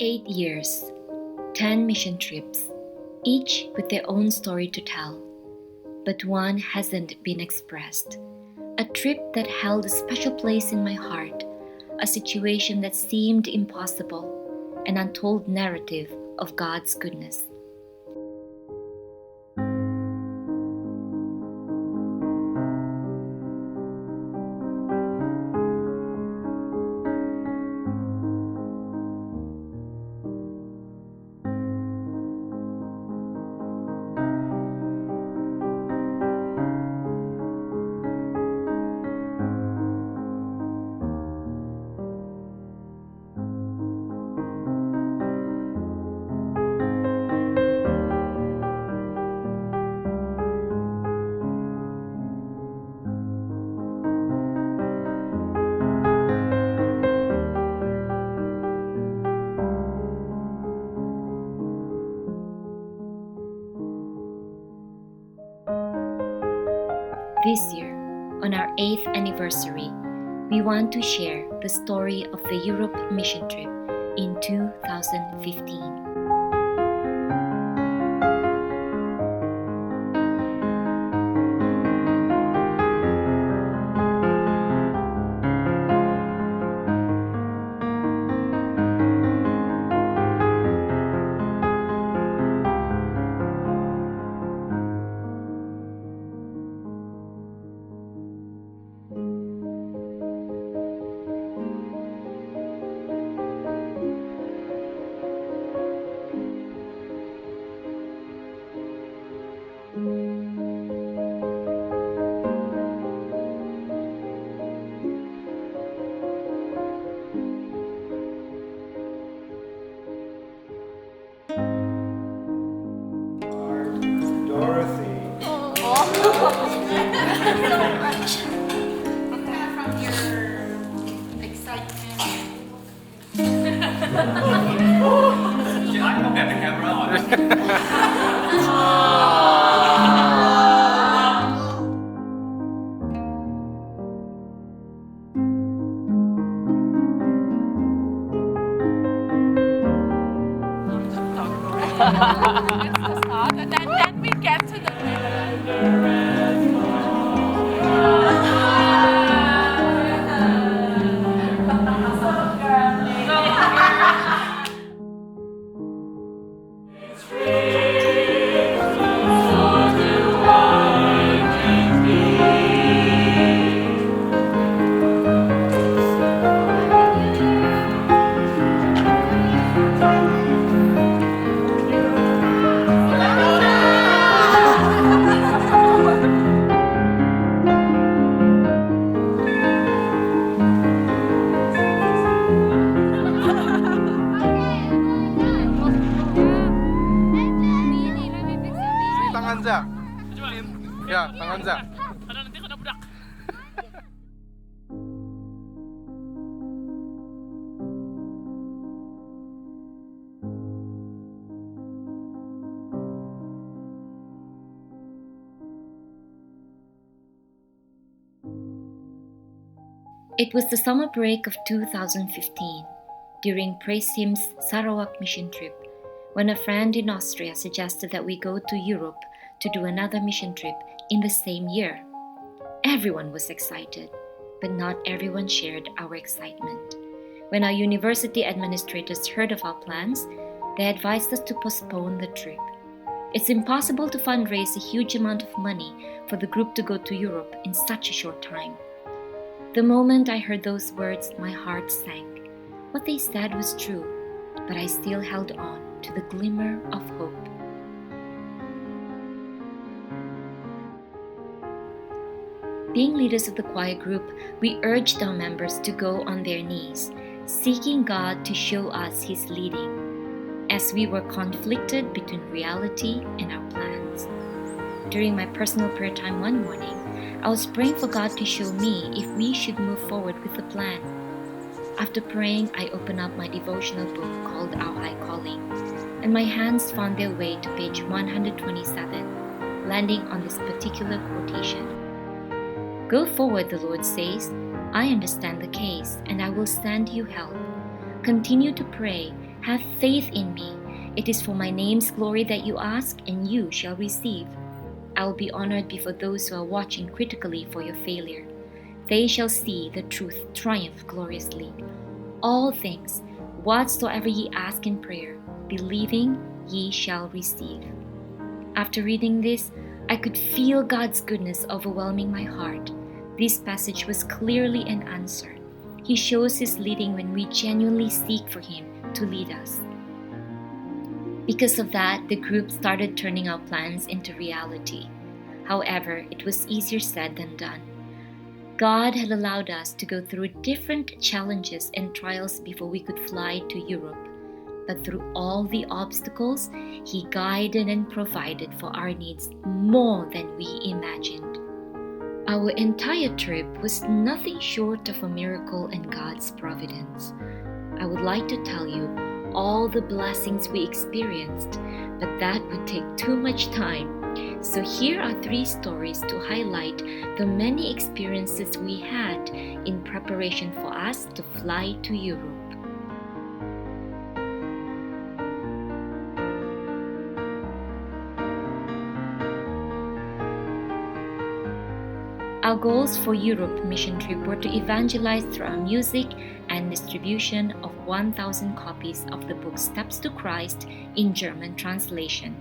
8 years, 10 mission trips, each with their own story to tell. But one hasn't been expressed. A trip that held a special place in my heart, a situation that seemed impossible, an untold narrative of God's goodness. This year, on our 8th anniversary, we want to share the story of the Europe mission trip in 2015. From your excitement. I don't have the camera on. It's the start, and then we get to the Tangan Za. Ya, tangan Za. Nanti kena budak. It was the summer break of 2015, during Praise Hymn's Sarawak mission trip, when a friend in Austria suggested that we go to Europe to do another mission trip in the same year. Everyone was excited, but not everyone shared our excitement. When our university administrators heard of our plans, they advised us to postpone the trip. It's impossible to fundraise a huge amount of money for the group to go to Europe in such a short time. The moment I heard those words, my heart sank. What they said was true, but I still held on to the glimmer of hope. Being leaders of the choir group, we urged our members to go on their knees, seeking God to show us His leading, as we were conflicted between reality and our plans. During my personal prayer time one morning, I was praying for God to show me if we should move forward with the plan. After praying, I opened up my devotional book called Our High Calling, and my hands found their way to page 127, landing on this particular quotation. Go forward, the Lord says. I understand the case, and I will send you help. Continue to pray, Have faith in me. It is for my name's glory that you ask, and you shall receive. I will be honored before those who are watching critically for your failure. They shall see the truth triumph gloriously. All things, whatsoever ye ask in prayer, believing, ye shall receive. After reading this, I could feel God's goodness overwhelming my heart. This passage was clearly an answer. He shows His leading when we genuinely seek for Him to lead us. Because of that, the group started turning our plans into reality. However, it was easier said than done. God had allowed us to go through different challenges and trials before we could fly to Europe. But through all the obstacles, He guided and provided for our needs more than we imagined. Our entire trip was nothing short of a miracle in God's providence. I would like to tell you all the blessings we experienced, but that would take too much time. So here are 3 stories to highlight the many experiences we had in preparation for us to fly to Europe. Our goals for Europe mission trip were to evangelize through our music and distribution of 1,000 copies of the book Steps to Christ in German translation.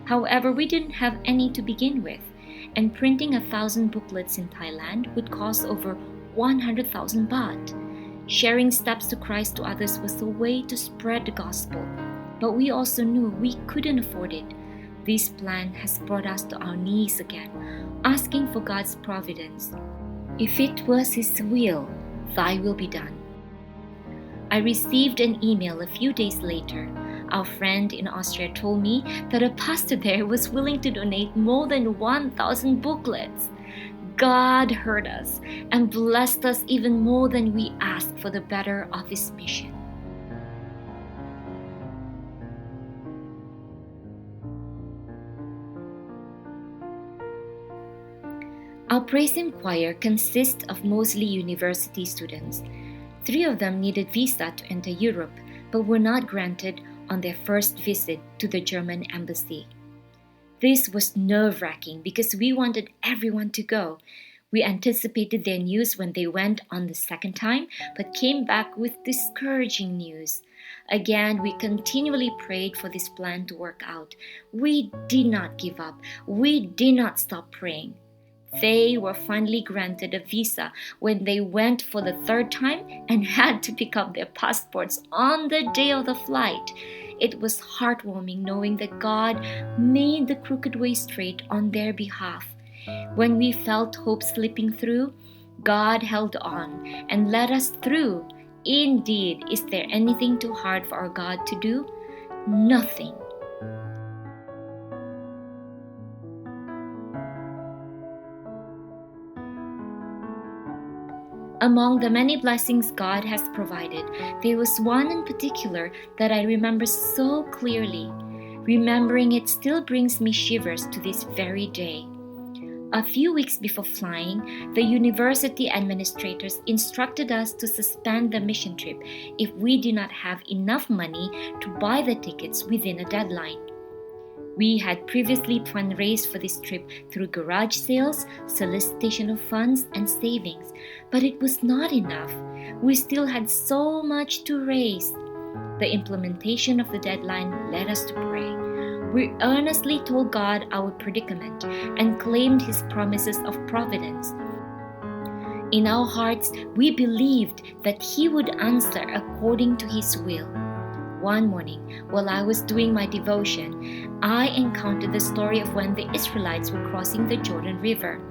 However, we didn't have any to begin with, and printing 1,000 booklets in Thailand would cost over 100,000 baht. Sharing Steps to Christ to others was a way to spread the gospel, but we also knew we couldn't afford it. This plan has brought us to our knees again, asking for God's providence. If it was His will, Thy will be done. I received an email a few days later. Our friend in Austria told me that a pastor there was willing to donate more than 1,000 booklets. God heard us and blessed us even more than we asked for the better of His mission. Our praise Him choir consists of mostly university students. 3 of them needed visa to enter Europe, but were not granted on their first visit to the German embassy. This was nerve-wracking because we wanted everyone to go. We anticipated their news when they went on the second time, but came back with discouraging news. Again, we continually prayed for this plan to work out. We did not give up. We did not stop praying. They were finally granted a visa when they went for the 3rd time and had to pick up their passports on the day of the flight. It was heartwarming knowing that God made the crooked way straight on their behalf. When we felt hope slipping through, God held on and led us through. Indeed, is there anything too hard for our God to do? Nothing. Among the many blessings God has provided, there was one in particular that I remember so clearly. Remembering it still brings me shivers to this very day. A few weeks before flying, the university administrators instructed us to suspend the mission trip if we did not have enough money to buy the tickets within a deadline. We had previously fundraised for this trip through garage sales, solicitation of funds, and savings, but it was not enough. We still had so much to raise. The implementation of the deadline led us to pray. We earnestly told God our predicament and claimed His promises of providence. In our hearts, we believed that He would answer according to His will. One morning, while I was doing my devotion, I encountered the story of when the Israelites were crossing the Jordan River.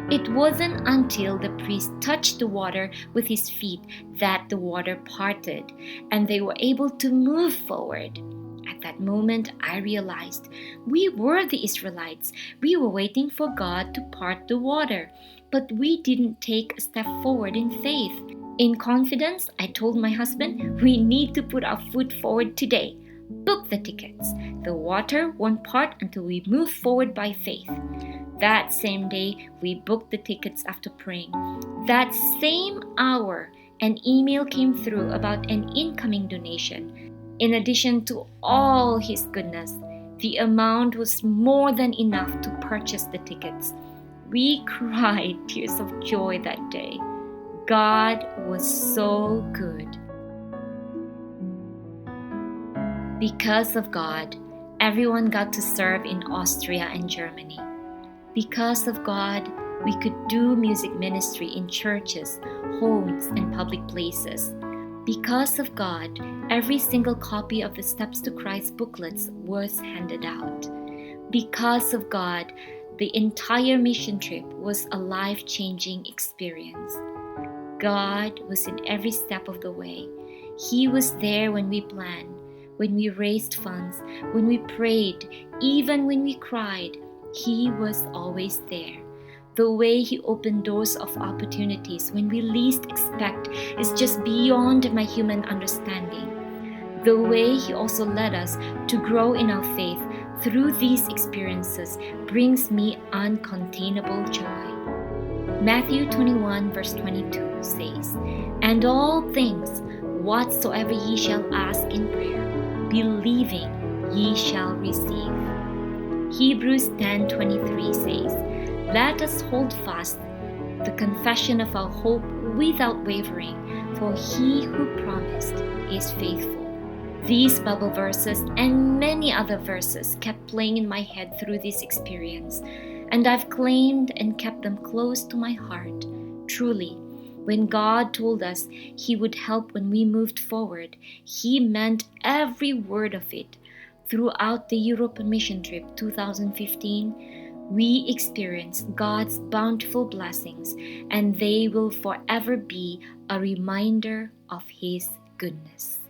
It wasn't until the priest touched the water with his feet that the water parted, and they were able to move forward. At that moment, I realized we were the Israelites. We were waiting for God to part the water, but we didn't take a step forward in faith. In confidence, I told my husband, we need to put our foot forward today. Book the tickets. The water won't part until we move forward by faith. That same day, we booked the tickets after praying. That same hour, an email came through about an incoming donation. In addition to all His goodness, the amount was more than enough to purchase the tickets. We cried tears of joy that day. God was so good. Because of God, everyone got to serve in Austria and Germany. Because of God, we could do music ministry in churches, homes, and public places. Because of God, every single copy of the Steps to Christ booklets was handed out. Because of God, the entire mission trip was a life-changing experience. God was in every step of the way. He was there when we planned, when we raised funds, when we prayed, even when we cried. He was always there. The way He opened doors of opportunities when we least expect is just beyond my human understanding. The way He also led us to grow in our faith through these experiences brings me uncontainable joy. Matthew 21 verse 22 says, "And all things whatsoever ye shall ask in prayer, believing ye shall receive." Hebrews 10:23 says, "Let us hold fast the confession of our hope without wavering, for He who promised is faithful." These Bible verses and many other verses kept playing in my head through this experience, and I've claimed and kept them close to my heart. Truly, when God told us He would help when we moved forward, He meant every word of it. Throughout the Europe mission trip 2015, we experienced God's bountiful blessings, and they will forever be a reminder of His goodness.